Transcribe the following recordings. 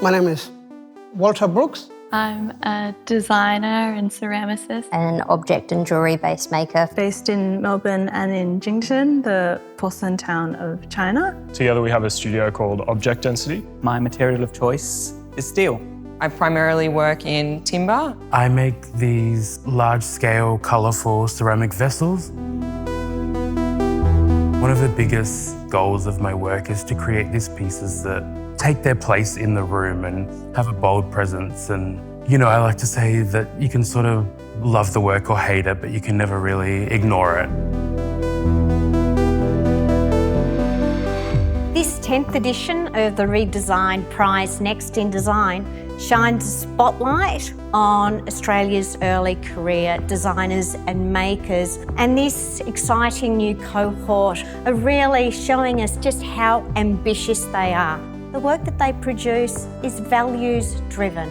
My name is Walter Brooks. I'm a designer and ceramicist. And an object and jewellery based maker. Based in Melbourne and in Jingzhen, the porcelain town of China. Together we have a studio called Object Density. My material of choice is steel. I primarily work in timber. I make these large-scale, colourful ceramic vessels. One of the biggest goals of my work is to create these pieces that take their place in the room and have a bold presence. And, you know, I like to say that you can sort of love the work or hate it, but you can never really ignore it. This 10th edition of the Rigg Design Prize Next in Design shines a spotlight on Australia's early career designers and makers. And this exciting new cohort are really showing us just how ambitious they are. The work that they produce is values driven.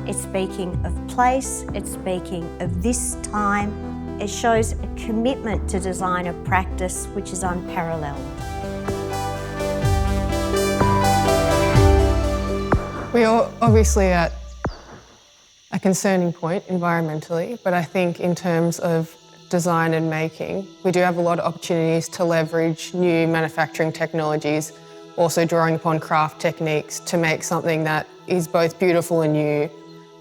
It's speaking of place, it's speaking of this time. It shows a commitment to designer practice which is unparalleled. We are obviously at a concerning point environmentally, but I think in terms of design and making, we do have a lot of opportunities to leverage new manufacturing technologies, also drawing upon craft techniques to make something that is both beautiful and new,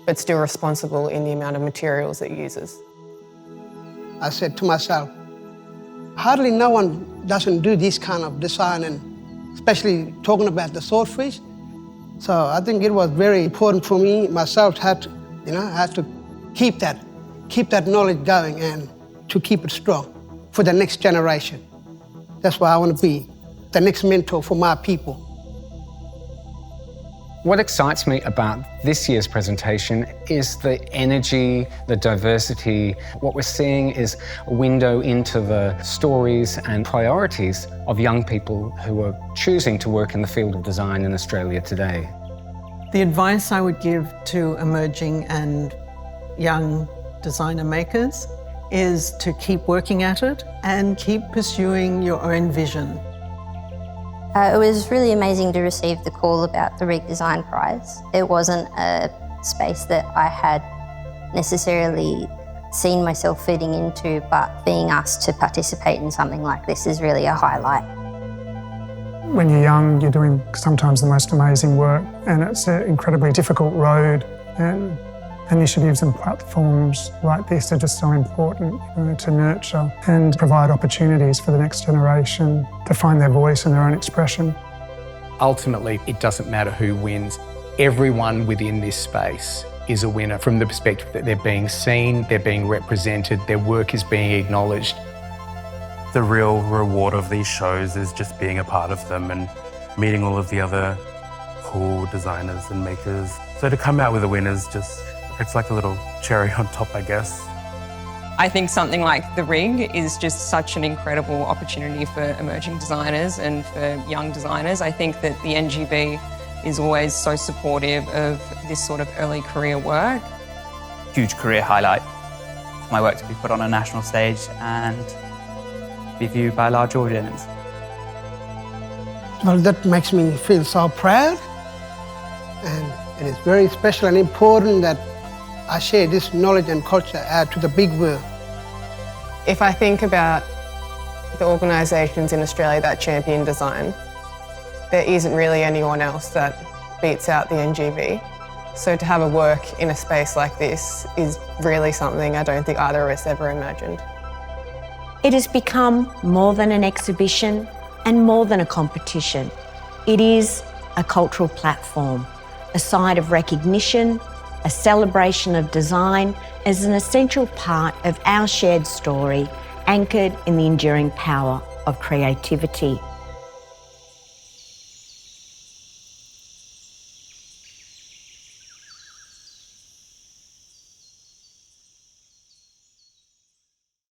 but still responsible in the amount of materials it uses. I said to myself, hardly no one doesn't do this kind of design, and especially talking about the swordfish. So I think it was very important for me myself to have to keep that knowledge going and to keep it strong for the next generation. That's why I want to be the next mentor for my people. What excites me about this year's presentation is the energy, the diversity. What we're seeing is a window into the stories and priorities of young people who are choosing to work in the field of design in Australia today. The advice I would give to emerging and young designer makers is to keep working at it and keep pursuing your own vision. It was really amazing to receive the call about the Rigg Design Prize. It wasn't a space that I had necessarily seen myself fitting into, but being asked to participate in something like this is really a highlight. When you're young, you're doing sometimes the most amazing work, and it's an incredibly difficult road, and initiatives and platforms like this are just so important, to nurture and provide opportunities for the next generation to find their voice and their own expression. Ultimately, it doesn't matter who wins. Everyone within this space is a winner from the perspective that they're being seen, they're being represented, their work is being acknowledged. The real reward of these shows is just being a part of them and meeting all of the other cool designers and makers. So to come out with a win is just, it's like a little cherry on top, I guess. I think something like the Rigg is just such an incredible opportunity for emerging designers and for young designers. I think that the NGV is always so supportive of this sort of early career work. Huge career highlight for my work to be put on a national stage and be viewed by a large audience. Well, that makes me feel so proud, and it's very special and important that I share this knowledge and culture out to the big world. If I think about the organisations in Australia that champion design, there isn't really anyone else that beats out the NGV. So to have a work in a space like this is really something I don't think either of us ever imagined. It has become more than an exhibition and more than a competition. It is a cultural platform, a site of recognition, a celebration of design as an essential part of our shared story, anchored in the enduring power of creativity.